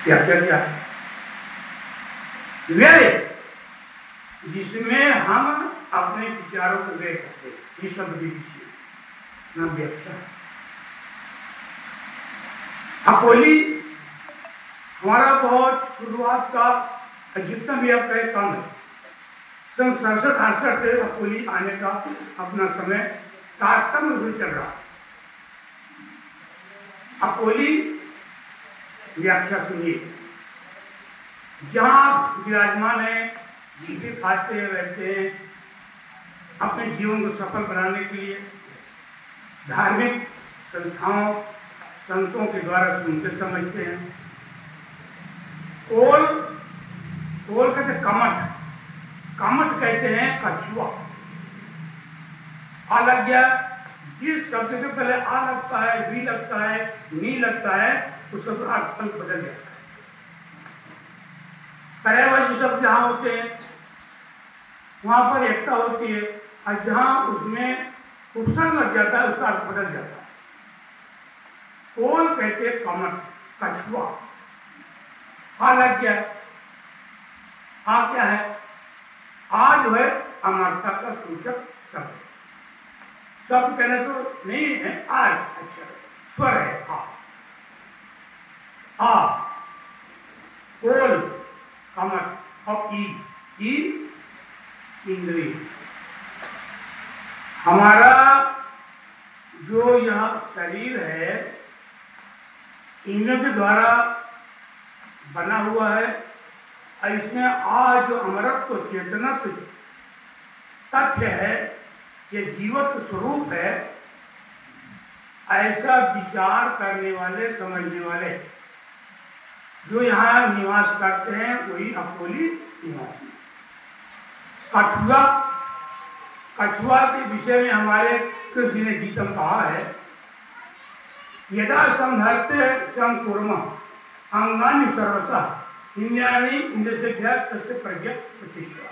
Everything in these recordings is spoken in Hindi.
व्याख्या किया व्यय, जिसमें हम अपने विचारों को व्यय करते हैं, ये शब्द भी दीजिए ना व्याख्या। अपोली हमारा बहुत शुरुआत का जितना भी आप कहे कम है। सन 67-68 से अपोली आने का अपना समय तारतम्य भी चल रहा। अपोली व्याख्या सुनिए, जहां आप विराजमान है, जीते खाते रहते हैं, अपने जीवन को सफल बनाने के लिए धार्मिक संस्थाओं संतों के द्वारा सुनते समझते हैं। कोल कहते कमठ, कमठ कहते हैं कछुआ। आ लग गया, जिस शब्द के पहले आ लगता है, वी लगता है, नी लगता है, उस शब्द का अर्थ बदल जाता है। पर्यायवाची शब्द जहां होते हैं वहां पर एकता होती है, और जहां उसमें उपसर्ग लग जाता है उसका अर्थ बदल जाता है। कोल कहते हैं कमठ, कछुआ। आ लग गया, आ क्या है? आ जो है अमरता का सूचक शब्द। शब्द कहने तो नहीं है, आज अच्छा स्वर है आ कोल कमठ और ई इंद्रिय। हमारा जो यह शरीर है इंद्रियों के द्वारा बना हुआ है, और इसमें आज जो अमरत्व चेतनत्व तथ्य है, ये जीवत्व स्वरूप है, ऐसा विचार करने वाले समझने वाले जो यहाँ निवास करते हैं वही अपोली निवासी। कछुआ के विषय में हमारे कृष्ण ने गीतम कहा है, यदा संधर्ते चम कुर्म अंगानि सर्वशः इंद्रियाणि इंद्रियभ्यः तस्य प्रज्ञा प्रतिष्ठा।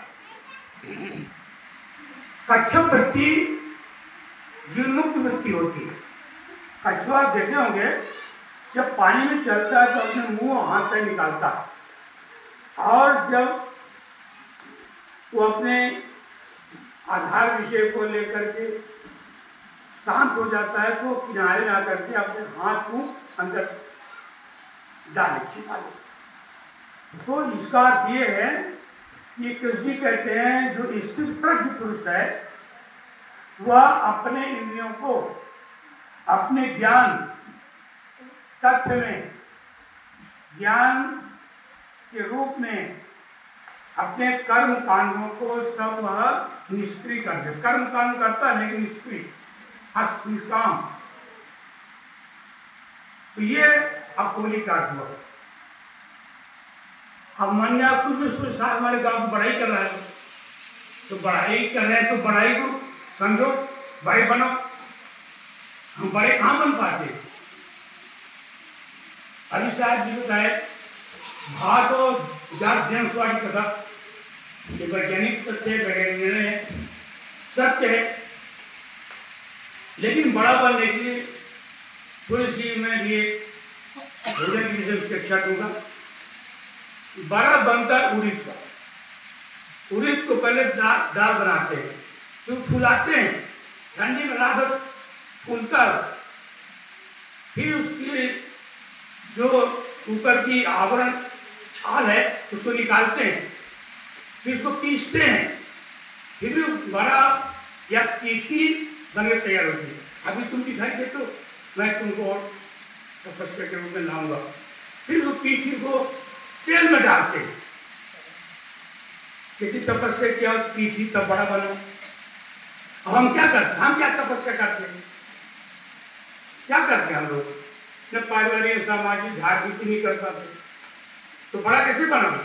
कच्छप वृत्ति जीवन्मुक्त वृत्ति होती है। कछुआ देखे होंगे, जब पानी में चलता है तो अपने मुंह और हाथ से निकालता है, और जब वो अपने आधार विषय को लेकर के शांत हो जाता है तो किनारे में आकर के अपने हाथ को अंदर डाले, छिपा ले। तो इसका अर्थ ये है कि कृषि कहते हैं जो स्थिर प्रज्ञ पुरुष है वह अपने इंद्रियों को अपने ज्ञान तथ्य में, ज्ञान के रूप में अपने कर्म कांडों को सब वह निष्क्रिय कर दे। कर्म कांड करता है लेकिन निष्क्रिय, निष्काम। तो ये अपोली का हुआ। अब मन में आप कुछ हमारे गांव में बड़ाई कर रहा है, तो बड़ाई कर रहे हैं तो बड़ाई को समझो, बड़े बनो। हम बड़े कहाँ बन पाते? अभी साहब जी बताए भाग और जात जेम्सवाड़ी कथा, ये वैज्ञानिक तथ्य वैज्ञानिक है, सत्य है, लेकिन बड़ा बनने के लिए थोड़ी सी मैं भी भोजन की विषय उसकी अच्छा दूंगा। बड़ा बनता है उड़ीद का। उड़ीद को पहले दाल बनाते हैं, फिर फुलाते हैं, ठंडी में रात फूलता, फिर उसकी जो ऊपर की आवरण छाल है उसको निकालते हैं, फिर उसको पीसते हैं, फिर भी बड़ा या पीठी बनकर तैयार होती है। अभी तुम दिखाई दे तो मैं तुमको और तपस्या के रूप में लाऊंगा। फिर वो पीठी को तेल में डालते हैं, क्योंकि तपस्या किया पीठी तब बड़ा बना। अब हम क्या करते हैं? हम क्या तपस्या करते हैं? क्या करते हैं हम लोग? न पारिवारिक सामाजिक धार्मिक नहीं कर पाते, तो बड़ा कैसे बनाओगे?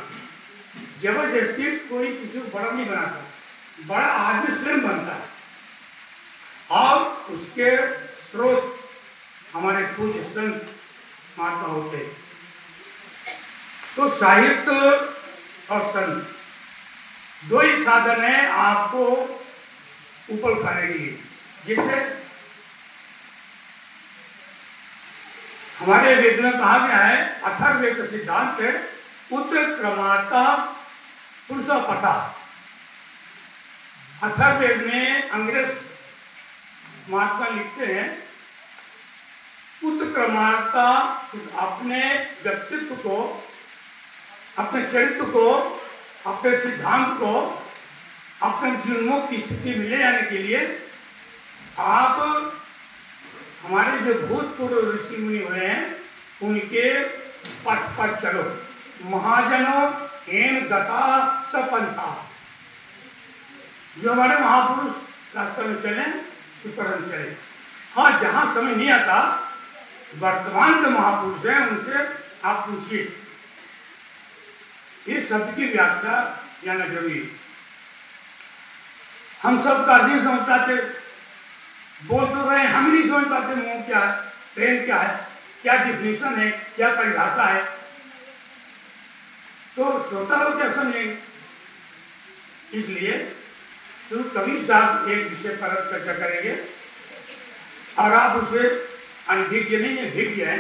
जबरदस्ती कोई किसी को बड़ा नहीं बनाता, बड़ा आदमी स्वयं बनता है, और उसके स्रोत हमारे पूज्य संत माता होते हैं। तो साहित्य और संत दो ही साधन है आपको ऊपर उठाने के लिए। जैसे हमारे वेद में कहा गया है, अथर्ववेद का सिद्धांत है, उत्क्रमाता पुरुष पथा। अथर्ववेद में अंग्रेज महात्मा लिखते हैं, उत्क्रमाता अपने व्यक्तित्व को, अपने चरित्र को, अपने सिद्धांत को अपने जीवनमुक्त की स्थिति में ले जाने के लिए आप हमारे जो भूतपूर्व ऋषि मुनि हुए हैं उनके पथ पर चलो। महाजनों हेन गता सपंथा, जो हमारे महापुरुष रास्ते में चले उस पर हम चले। हाँ, जहां समय नहीं आता, वर्तमान जो महापुरुष हैं उनसे आप पूछिए। ये शब्द की व्याख्या जानना जरूरी है। हम सब का नहीं समझ पाते, बोल तो रहे, हम नहीं समझ पाते मोह क्या है, प्रेम क्या है, क्या डिफिनेशन है, क्या परिभाषा है, तो श्रोता लोग क्या समझेंगे। इसलिए तो कभी साहब एक विषय पर चर्चा करेंगे और आप उसे अनभिज्ञ नहीं है, भिज्ञ है।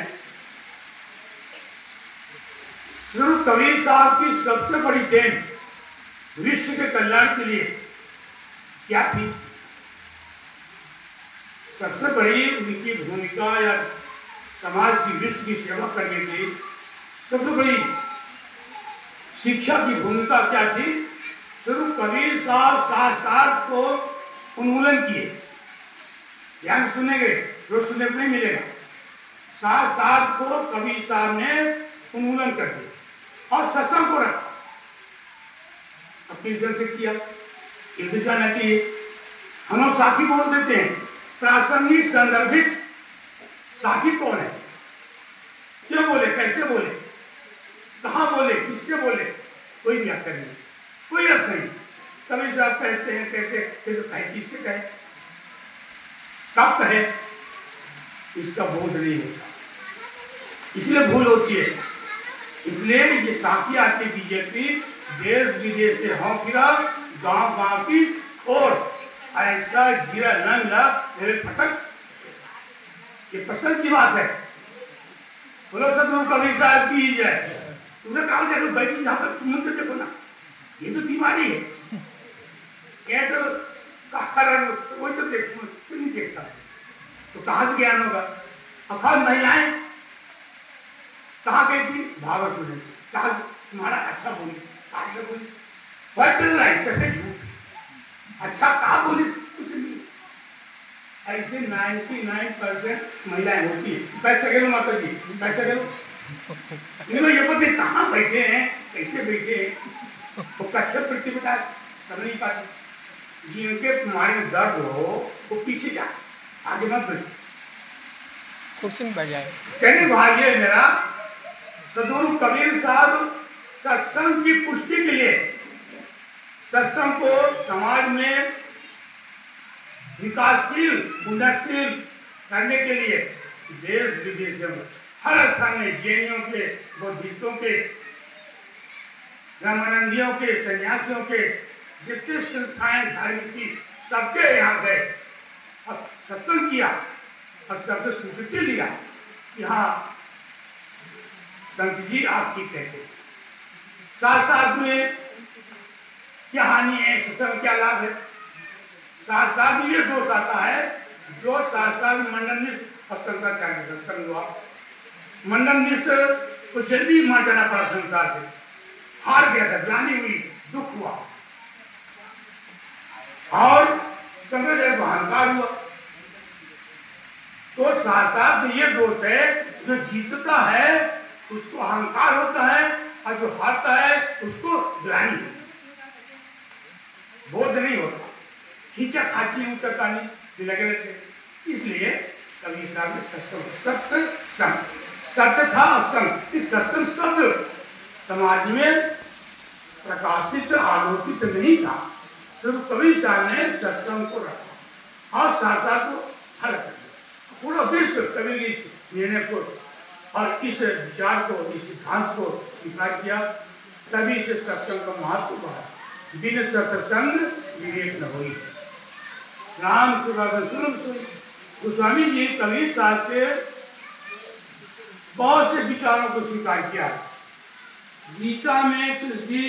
श्री कबीर साहब की सबसे बड़ी देन विश्व के कल्याण के लिए क्या थी? सबसे बड़ी उनकी भूमिका या समाज की, विश्व की सेवा करने की सबसे बड़ी शिक्षा की भूमिका क्या थी? श्री कबीर साहब शास्त्रार्थ को उन्मूलन किए। ध्यान सुनेंगे, रोज सुनने को नहीं मिलेगा। शास्त्रार्थ को कबीर साहब ने उन्मूलन कर दिया और सत्संग को रखा। अब किस जन से किया ये तो जानना चाहिए। हम लोग साथी बोल देते हैं, प्रासंगिक संदर्भित साथी कौन है, क्यों बोले, कैसे बोले, कहाँ बोले, किसके बोले, कोई व्याख्या नहीं, कोई अर्थ नहीं। कभी साहब कहते हैं, कहते तो कहे, किससे कहे, कब कहे, इसका बोध नहीं होता, इसलिए भूल होती है। इसलिए ये साथी आती बीजेपी देश विदेश से हों फिरा, गांव गांव की और ऐसा जीरा नंग मेरे फटक, ये पसंद की बात है। बोलो सदगुरु कबीर साहब की जाए, तुमने कहा देखो बैठी जहाँ पर तुम तो देखो ना, ये तो बीमारी है, क्या तो कारण वही तो देखो, क्यों नहीं देखता, तो कहाँ से ज्ञान होगा। अखाध महिलाएं कहाँ गई थी, भागवत सुने, कहा तुम्हारा अच्छा बोली, कहा से बोली, झूठ, अच्छा कहा बोली, कुछ नहीं। ऐसे 99% महिलाएं होती है। कैसे गेलो माता जी, कैसे गेलो, इनको ये पता कहाँ बैठे हैं, कैसे बैठे हैं, तो कच्छ प्रति बता समझ नहीं पाते। जिनके तुम्हारे दर्द हो वो पीछे जा, आगे मत बैठो, कुर्सी में बैठ जाए। कहने भाग्य मेरा सदगुरु कबीर साहब सत्संग की पुष्टि के लिए, सत्संग को समाज में विकासशील, उन्नतशील करने के लिए देश विदेशों में हर स्थान में जैनियों के, बौद्धिस्टों के, रामानंदियों के, सन्यासियों के, जितने संस्थाएं धार्मिक थी सबके यहाँ गए और सत्संग किया और सबसे स्वीकृति लिया कि हाँ संत जी आप ठीक कहते। साथ साथ में क्या हानि है, सत्संग क्या लाभ है, साथ साथ में ये दोष आता है जो साथ साथ मंडन मिश्र और शंकराचार्य सत्संग हुआ। मंडन मिश्र को जल्दी मार जाना पड़ा, संसार से हार गया था, ग्लानि हुई, दुख हुआ, और शंकराचार्य को अहंकार हुआ। तो साथ साथ में ये दोष है, जो जीतता है उसको अहंकार होता है और जो हारता है उसको ग्लानि होती है, बोध नहीं होता, खींचा खाची ऊंचा कानी लगे रहते। इसलिए कबीर साहब ने सत्संग, सत्य संग, सत्य था असंग, इस सत्संग शब्द समाज में प्रकाशित आलोकित नहीं था, तो कबीर साहब ने सत्संग को रखा और शास्त्रा को हल कर दिया। पूरा विश्व कबीर के निर्णय को और इस विचार को, इस सिद्धांत को स्वीकार किया, तभी से सत्संग का महत्व बढ़ा। बिन सत्संग विवेक न होई। राम गोस्वामी जी कबीर साहब के बहुत से विचारों को स्वीकार किया। गीता में कृष्ण जी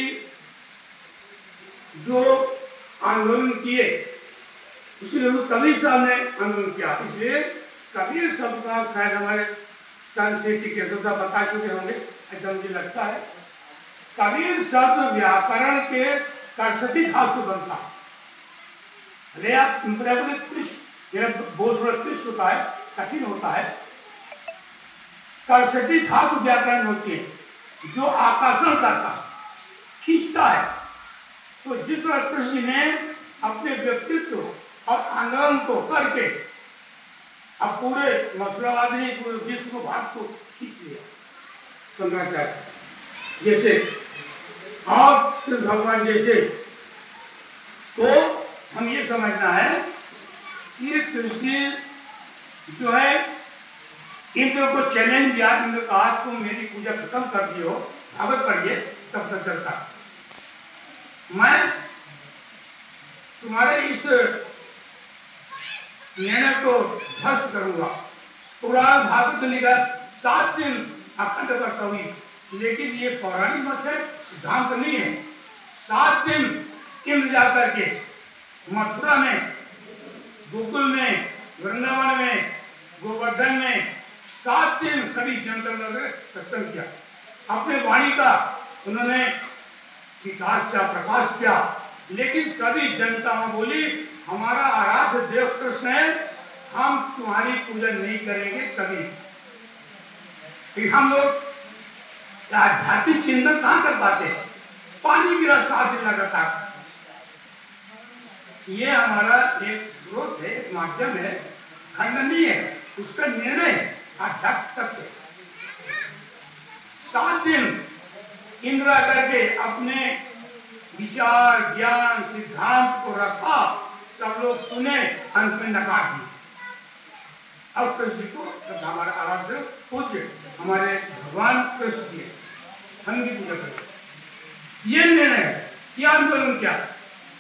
जो आंदोलन किए, इसलिए कबीर साहब ने आंदोलन किया। इसलिए कबीर शब्द का शायद हमारे संस्कृति के श्रोता बता चुके होंगे, ऐसा मुझे लगता है। कबीर शब्द व्याकरण के कर्षति धातु बनता है। बोध थोड़ा क्लिष्ट होता है, कठिन होता है। कर्षति धातु व्याकरण होती है जो आकर्षण करता है, खींचता है। तो जिस तरह कृष्ण ने अपने व्यक्तित्व और आंदोलन को करके अब पूरे मथुरावादी पूरे विश्व को भारत को खींच लिया शंकराचार्य जैसे और कृष्ण भगवान जैसे। तो हम ये समझना है कि कृष्ण जो है इंद्र को चैलेंज दिया। इंद्र कहा तुम मेरी पूजा खत्म कर दियो, भागवत पढ़िए, तब तक चलता मैं तुम्हारे इस निर्णय को ध्वस्त करूंगा। पुराण भागवत में लिखा 7 दिन अखंड वर्षा हुई, लेकिन ये पौराणिक मत है, सिद्धांत नहीं है। 7 दिन इंद्र जाकर के मथुरा में, गोकुल में, वृंदावन में, गोवर्धन में 7 दिन सभी जनता सत्संग किया। अपने वाणी का उन्होंने विकास किया, प्रकाश किया, लेकिन सभी जनता बोली हमारा आराध्य देव कृष्ण है, हम तुम्हारी पूजा नहीं करेंगे कभी। फिर हम लोग आध्यात्मिक चिंतन कहां कर पाते? पानी गिरा 7 दिन लगातार। ये हमारा एक स्रोत है, एक माध्यम है, खंडनीय है, उसका निर्णय आध्यात्मिक तत्व है। 7 दिन इंद्र करके अपने विचार, ज्ञान, सिद्धांत को रखा, सब लोग सुने, अंत में नकार दिए। अब कृष्ण को हमारा आराध्य पूज्य हमारे भगवान कृष्ण जी हम भी पूजा करें। ये निर्णय किया, आंदोलन किया।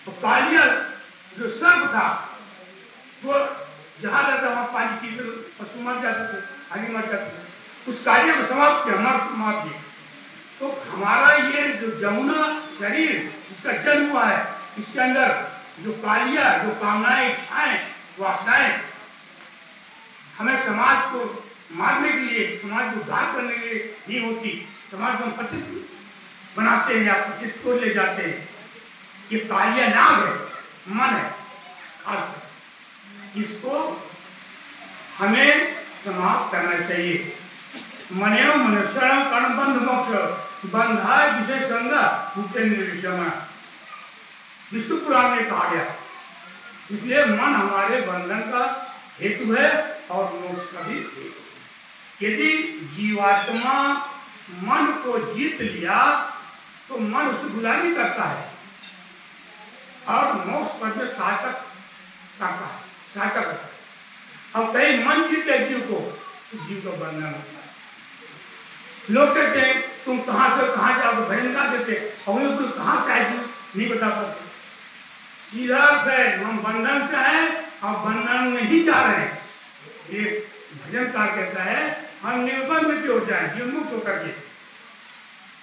तो कालिया जो सर्प था वो जहां रहता वहां पानी पी कर पशु मर जाते थे, आगे मर जाते थे। उस कार्य को समाप्त किया, मार दिया। तो हमारा ये जो जमुना शरीर जिसका जन्म हुआ है, इसके अंदर जो कालिया, जो कामनाएं, इच्छाएं, वासनाएं हमें समाज को मारने के लिए, समाज को उद्धार करने के लिए नहीं होती। समाज को हम पतित बनाते हैं या पतित को ले जाते हैं। ये कालिया नाग है, मन है खास। इसको हमें समाप्त करना चाहिए। मनेव मनुष्यम कर्म बंध मोक्ष बंधाय विषय संगा मुक्ति निर्विषम, विष्णु पुराण में कहा गया। इसलिए मन हमारे बंधन का हेतु है और मोक्ष का भी हेतु। यदि जीवात्मा मन को जीत लिया तो मन उसे गुलामी करता है और मोक्ष पद में सहायता करता है। अब कहीं मन जीत ले जीव को, तो जीव का बंधन होता है। लोग कहते हैं तुम कहां से कहां जाओ, भजन का देते और तुम कहां से आए नहीं बता पाते। सीधा है, हम बंधन से आए और बंधन में ही जा रहे हैं। ये भजनकार कहता है हम निर्बंध क्यों जाए, जीव मुक्त होकर के।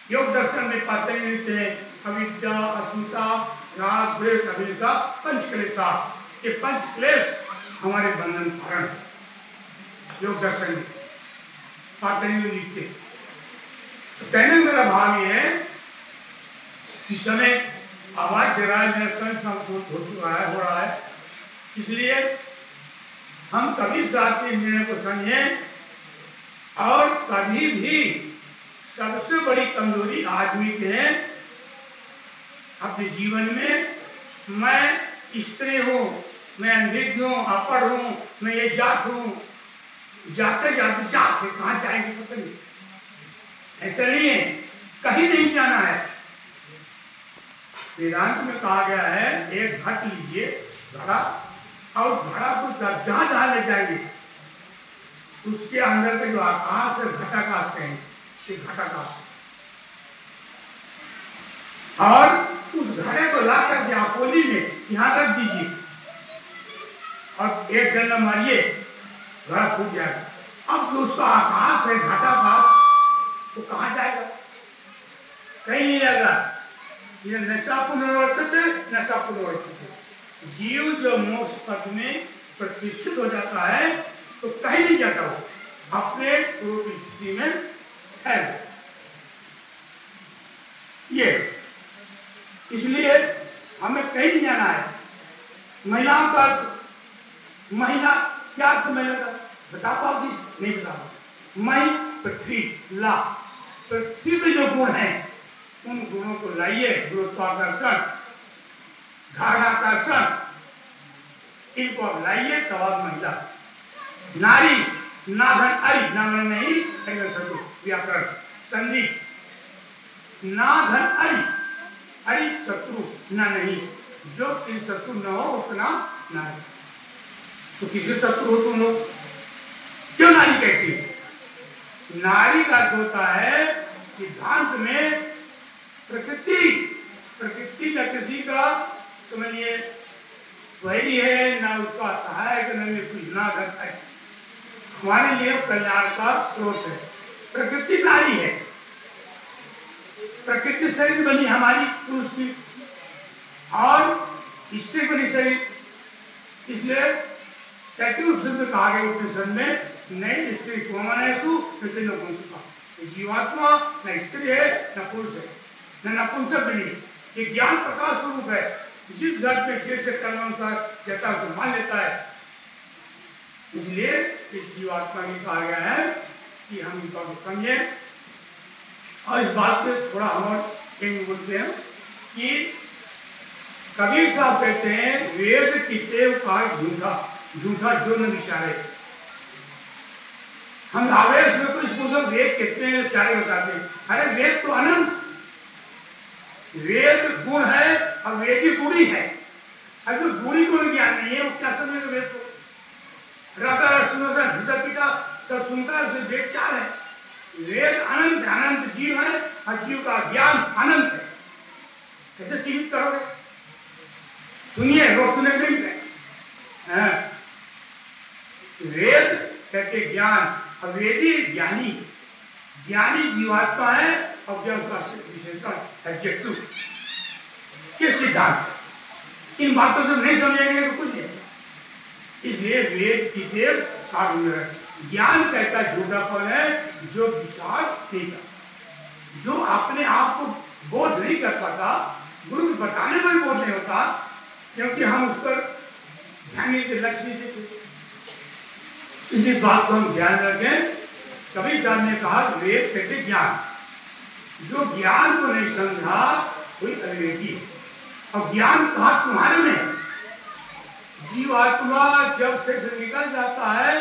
योग दर्शन में पाते हैं अविद्या, अस्मिता, राग, द्वेष, अभिनेता, पंच क्लेशा। ये पंच क्लेश हमारे बंधन कारण योग दर्शन में पाते लिखते। तो कहने मेरा भाव ये है कि समय आवाज दे रहा है, मेरा स्वयं हो रहा है। इसलिए हम कभी साथ के निर्णय को समझे। और कभी भी सबसे बड़ी कमजोरी आदमी के है अपने जीवन में, मैं स्त्री हूं, मैं अनभिज्ञ हूं, अपढ़ हूं, मैं ये जात हूं। जाते जाते जाते कहां जाएंगे पता नहीं। ऐसा नहीं है, कहीं नहीं जाना है। वेदांत में कहा गया है एक घट लीजिए, घड़ा, और उस घड़ा को जहां जहां ले जाएंगे उसके अंदर का जो आकाश है घटाकाश कहेंगे, घटाकाश। और उस घड़े को ला करके आपोली में यहां रख दीजिए और एक डंडा मारिए, घड़ा फूट जाएगा। अब जो उसका आकाश है घटाकाश, वो कहाँ जाएगा? कहीं नहीं जाएगा। ये नशा पुनर्वर्तित, नशा पुनर्वर्तित। जीव जो मोक्ष पद में प्रतिष्ठित हो जाता है तो कहीं नहीं जाता, वो अपने स्वरूप स्थिति में है। ये इसलिए हमें कहीं नहीं जाना है। महिलाओं का महिला क्या अर्थ महिला का बता पाओगी? नहीं बता पाओगी। मई पृथ्वी ला, पृथ्वी में जो गुण है उन गुणों को लाइए। गुरुत्वाकर्षण, धारणाकर्षण, इनको लाइए तब आप महिला। नारी नाधन अरि, नाम नहीं व्याकरण संधि, नाधन अरि, अरि शत्रु ना नहीं, जो किसी शत्रु न हो उसका नाम नारी। तो किसी शत्रु हो तुम लोग क्यों नारी कहती है? नारी का होता है सिद्धांत में प्रकृति, प्रकृति न किसी का समझिए वही है, ना उसका सहायक, न कुछ ना करता है। हमारे लिए कल्याण का स्रोत है। प्रकृति नारी है, प्रकृति शरीर बनी हमारी पुरुष की और स्त्री बनी शरीर। इसलिए कहते उपनिषद में कहा गया, उपनिषद में नहीं स्त्री को मनेसु न नपुंसक, जीवात्मा न स्त्री है न पुरुष है, न नपुंसक भी नहीं। ये ज्ञान प्रकाश स्वरूप है। जिस घर पे जैसे कर्मानुसार कहता है तो मान लेता है। इसलिए इस जीवात्मा में कहा गया है कि हम इस बात को समझे। और इस बात पे थोड़ा हम बोलते हैं कि कबीर साहब कहते हैं वेद कितेव का झूठा, झूठा जो न विचारे। हम आवेश में कुछ पूछो वेद कितने विचारे बताते हैं। अरे वेद तो अनंत, वेद गुण है और वेद ही गुणी है। अगर जो गुणी गुण ज्ञान नहीं है वो क्या समझेगा वेद को? राधा सुनता पिता सब सुनता है, वेद चार है। वेद अनंत, अनंत जीव है और जीव का ज्ञान अनंत है। कैसे सीमित करोगे? सुनिए, रोज सुने नहीं है। वेद कहते ज्ञान और वेदी ज्ञानी, ज्ञानी जीवात्मा है और ज्ञान का विशेषण एडजेक्टिव के सिद्धांत। इन बातों को नहीं समझेंगे तो कुछ नहीं। इसलिए वेद की देव साधन ज्ञान कहता झूठा कौन है? जो विचार नहीं करता, जो अपने आप को बोध नहीं कर पाता, गुरु बताने में बोध नहीं होता, क्योंकि हम उस पर ध्यान नहीं देते, लक्ष्य नहीं देते। इस बात को हम ध्यान रखें। कबीर साहब ने कहा वेद कहते ज्ञान, जो ज्ञान को नहीं समझा कोई अविवेकी। और ज्ञान कहा तुम्हारे में। जीवात्मा जब से निकल जाता है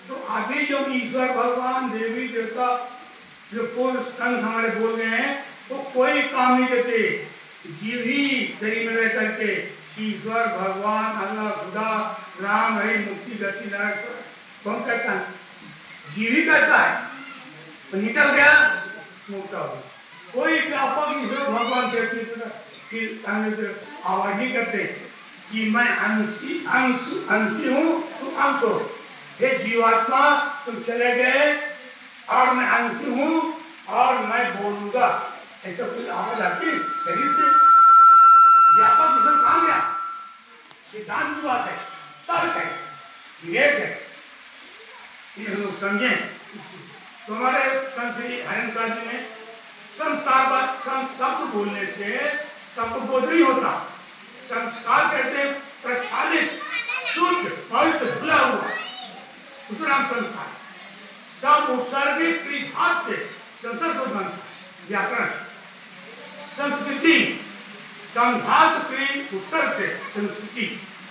तो आगे जो ईश्वर भगवान देवी देवता जो पूर्व संघ हमारे बोल रहे हैं तो कोई काम नहीं देते। जीव ही शरीर में रह करके ईश्वर भगवान अल्लाह खुदा राम हरि मुक्ति गति नरक कौन कहता है? जीव ही कहता है। तो निकल गया मुक्त हो गया। कोई व्यापक ईश्वर भगवान की आवाज नहीं करते कि मैं अंशी हूँ तुम अंश हो। हे जीवात्मा तुम चले गए और मैं अंशी हूँ और मैं बोलूंगा। ऐसा कोई आवाज आती शरीर से? व्यापक ईश्वर कहाँ गया? सिद्धांत की बात है, तर्क है, विवेक है। ये हम लोग समझे। तो हमारे संस्कृति हरिन शादी में संस्कार बात शब्द बोलने से शब्द बोध नहीं होता। संस्कार कहते हैं प्रक्षालित, शुद्ध, पवित्र, धुला हुआ, उसका नाम संस्कार। सब उत्सर्गिक क्रियाधात से संस्कृत बनता है। व्याकरण संस्कृति संघात क्रिय उत्तर से संस्कृति।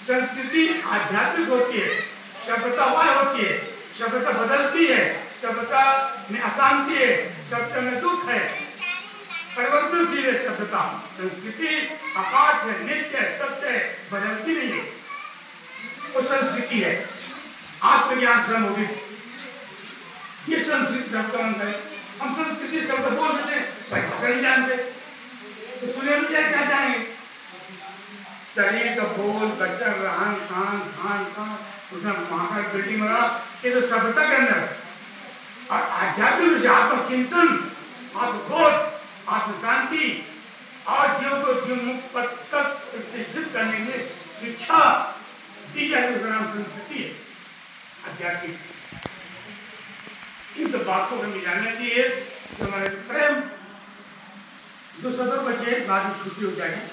संस्कृति आध्यात्मिक होती है, सभ्यता वह होती है, सभ्यता बदलती है, सभ्यता में अशांति है, सभ्यता में दुख है, परिवर्तनशील है सभ्यता। संस्कृति आकाश है, नित्य है, सत्य है, बदलती नहीं है, वो संस्कृति है। आत्मज्ञान श्रम होगी, ये संस्कृति शब्द का अंत है। हम संस्कृति शब्द बोल देते हैं, भाषा नहीं जानते तो सुने में क्या जाएंगे? शरीर का बोल, बच्चा रहन सहन, खान पान, उसमें महाकाल बिल्डिंग बना, ये तो सभ्यता के अंदर और आध्यात्मिक से आत्मचिंतन, आत्मबोध, आत्म शांति और जीव को जीव मुक्त पद तक प्रतिष्ठित करने में शिक्षा दी जाती है। नाम संस्कृति है आध्यात्मिक। इन बात को हमें जानना चाहिए। हमारे प्रेम जो सदर बचे बाद में छुट्टी हो जाएगी।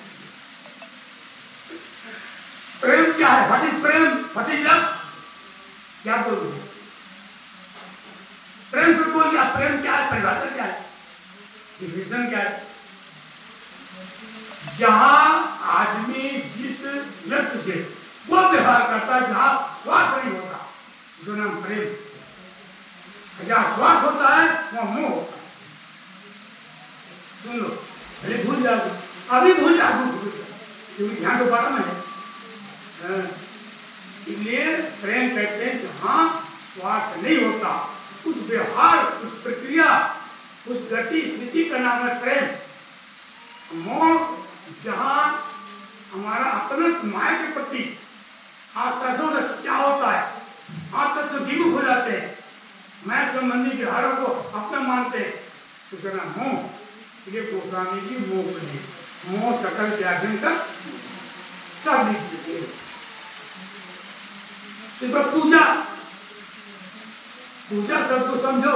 प्रेम क्या है? What is Prem? What is love? क्या बोलूं? प्रेम को बोल दिया। प्रेम क्या है? परिभाषा क्या है? डिफिनेशन क्या है? जहां आदमी जिस व्यक्ति से वो व्यवहार करता है जहां स्वार्थ नहीं होता, जो नाम प्रेम। जहां स्वार्थ होता है वहां मोह होता है। सुन लो, अरे भूल जाओ, अभी भूल जाओ, क्योंकि ध्यान दोबारा में है। इसलिए प्रेम कहते हैं जहां स्वार्थ नहीं होता, उस व्यवहार, उस प्रक्रिया, उस गति स्थिति का नाम है प्रेम। मोह जहां हमारा अपने माया के प्रति आकर्षण क्या होता है, तक तो विमुख हो जाते हैं, मैं संबंधी व्यवहारों को अपना मानते हैं, तो कहना मोह। ये गोस्वामी जी मोह बने, मोह सकल त्यागन तक सब लिख देते। पूजा, पूजा शब्द को समझो।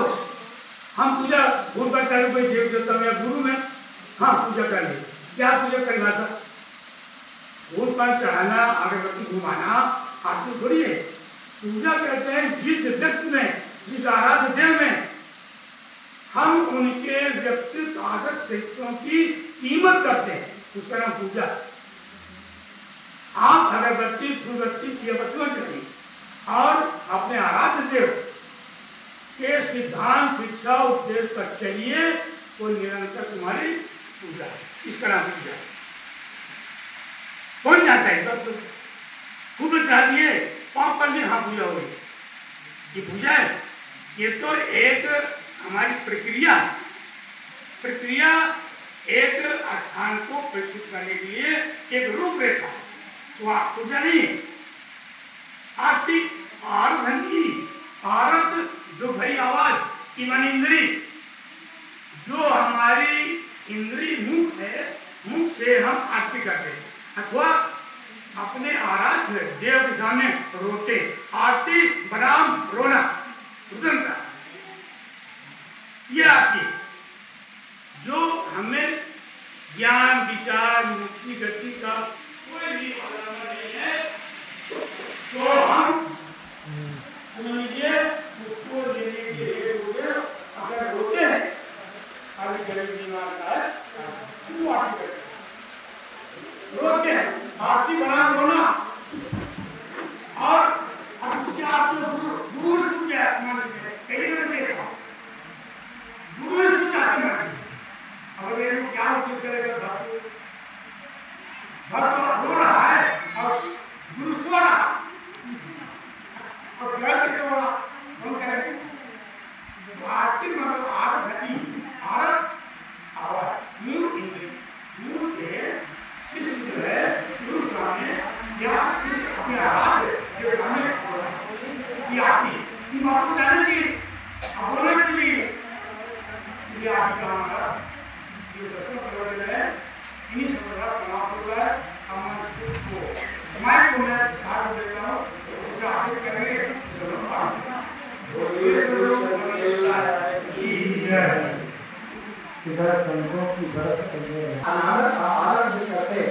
हम पूजा भूल कर कोई देव देवता में गुरु में, हाँ पूजा कर ले। क्या पूजा परिभाषा? फूल पर चढ़ाना, अगरबत्ती घुमाना आरती थोड़ी है। पूजा कहते हैं जिस व्यक्ति में, जिस आराध्य देव में हम उनके व्यक्तित्व आदत चरित्रों की कीमत करते हैं, उसका नाम पूजा। आप अगरबत्ती फूलबत्ती दियाबत्तियां चढ़ाइए और अपने आराध्य देव के सिद्धांत शिक्षा उपदेश पर चलिए, वो निरंतर तुम्हारी पूजा। इसका नाम पूजा। कौन जाता है? खूब चढ़ा दिए, पाँव कर लिए, हाँ पूजा हो गई। ये पूजा है? ये तो एक हमारी प्रक्रिया एक स्थान को प्रस्तुत करने के लिए एक रूपरेखा, तो आप पूजा नहीं है। आरती आराधन की आरत जो भरी आवाज की मन इंद्री, जो हमारी इंद्री मुख है, मुख से हम आरती करते हैं अथवा अपने आराध्य देव के सामने रोते। आरती बनाम रोना, रुदनता, ये आरती जो हमें ज्ञान विचार मुक्ति गति का कोई भी आधार नहीं है, तो हम लीजिए उसको लेने के लिए अगर रोते हैं, अभी गरीब निवास है वो आरती करते हैं, रोते हैं, आरती बना रोना। और अब उसके आरती गुरु सुन के गुरु सुन जाते हैं। अब ये क्या उपयोग करेगा? भक्त रो रहा है और गुरु सो रहा, और घर कैसे हो रहा? कौन करेंगे? आरती मतलब आरती, आरत आवाज, मुंह इंद्री, मुंह से शिष्य जो है गुरु सामने या शिष्य अपने आराध्य के सामने की आरती की बात को जानना चाहिए, बोलना चाहिए। ये आदि का हमारा ये दसवां प्रवचन है, इन्हीं सब का समाप्त हुआ है। हम को माइक को मैं साथ देता हूँ, उसे आदेश करेंगे। इधर संतों की बरस आदर नहीं करते,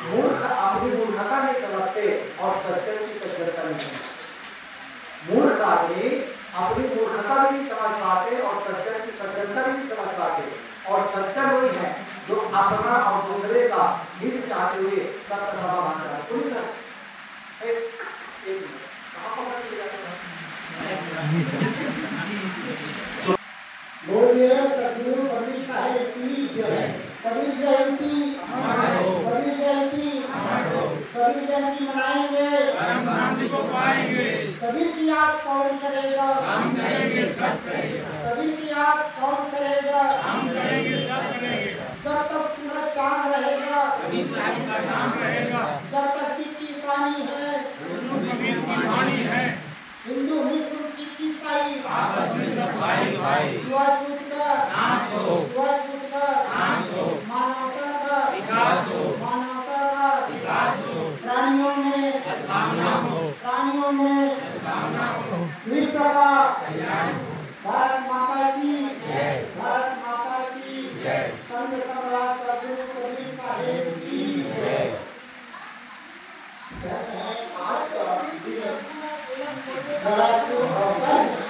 मूर्ख अपनी मूर्खता नहीं समझते और सज्जन की सज्जनता नहीं समझते। मूर्ख आदमी अपनी मूर्खता भी नहीं समझ पाते और सज्जन की सज्जनता भी नहीं समझ पाते। और सज्जन वही है जो अपना और दूसरे का हित चाहते हुए सत्य सभा मानता है। कोई सर बोलिए सतगुरु कबीर साहेब की जय। कबीर जयंती, कबीर जयंती, कबीर जयंती मनाएंगे, शांति को पाएंगे। कबीर की याद कौन करेगा? हम करेंगे, सब करेगा। कबीर की याद कौन करेगा? हम करेंगे, सब करेगा। जब तक सूरज चांद रहेगा, कबीर साहब का नाम रहेगा। जब तक मिट्टी पानी है, कबीर की वाणी है। हिंदू मुस्लिम सिख ईसाई आपस में सब छुआछूत का नाश हो, छुआछूत का नाश हो, मानवता का विकास हो, मानवता का विकास हो, प्राणियों में सद्भावना हो, प्राणियों में सद्भावना हो, विश्व का कल्याण हो। भारत माता की जय, भारत माता की जय, संत सम्राट सद्गुरु कबीर साहिब की जय। आज का दिन बड़ा शुभ अवसर है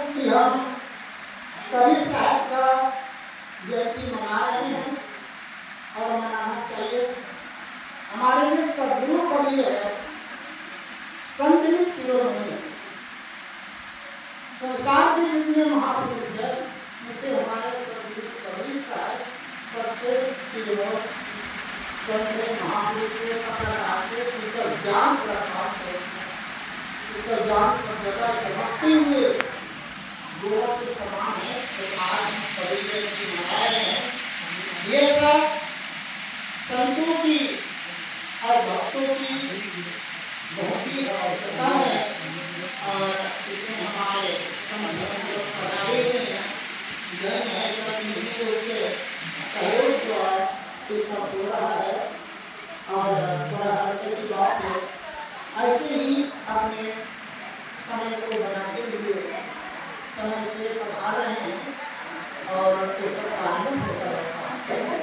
कि हम कबीर साहब का जयंती मना रहे हैं और मनाना चाहिए। हमारे लिए सद्गुरु कबीर है, संत भी शिरोमणि है। संसार के जितने महापुरुष हैं उनसे हमारे सद्गुरु कबीर साहब सबसे शिरोमणि संत महापुरुष से सफलता से कुशल ज्ञान प्रकाश है, कुशल ज्ञान सभ्यता चमकते हुए गोवा के समान है। तो आज हम कबीर जयंती मना रहे हैं। ये सब संतों की और भक्तों की बहुत ही आवश्यकता है और इसमें हमारे संगठन सदाए हैं सब मिलकर सहयोग द्वारा सब हो रहा है और बड़ा हर्ष की बात है। ऐसे ही हमने समय को बनाते हुए समय से पढ़ा रहे हैं और सब कानून से कर रखा है।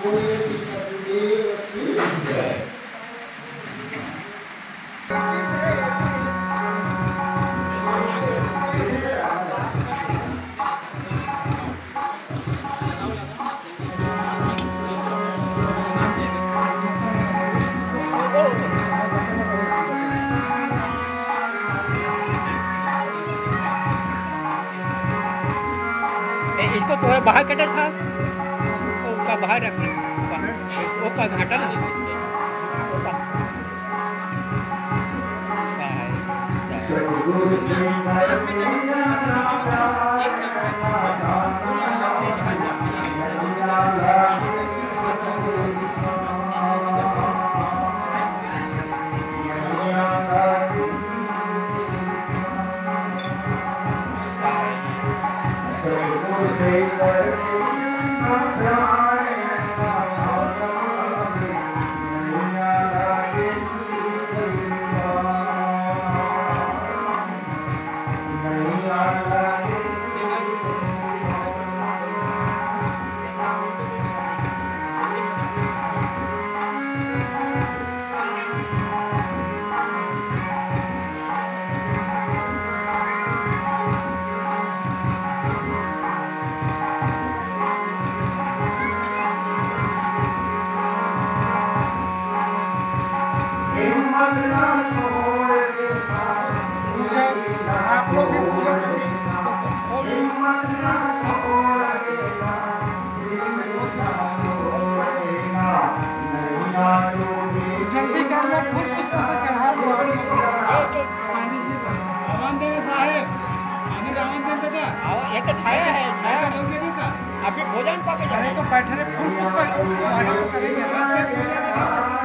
बोले कि सतगुरुदेव की जय। इसको थोड़ा बाहर कटा साहब, उसका बाहर रखना, वो का घाटा ना जल्दी करना, फूल पुष्प से चढ़ा दो। पानी गिर रहा है। रावण देगा साहेब, पानी रावण देगा। ये तो छाया है, छाया लोग नहीं का अभी भोजन पाके अरे तो बैठे रहे, फूल पुष्प स्वागत तो करेंगे ना।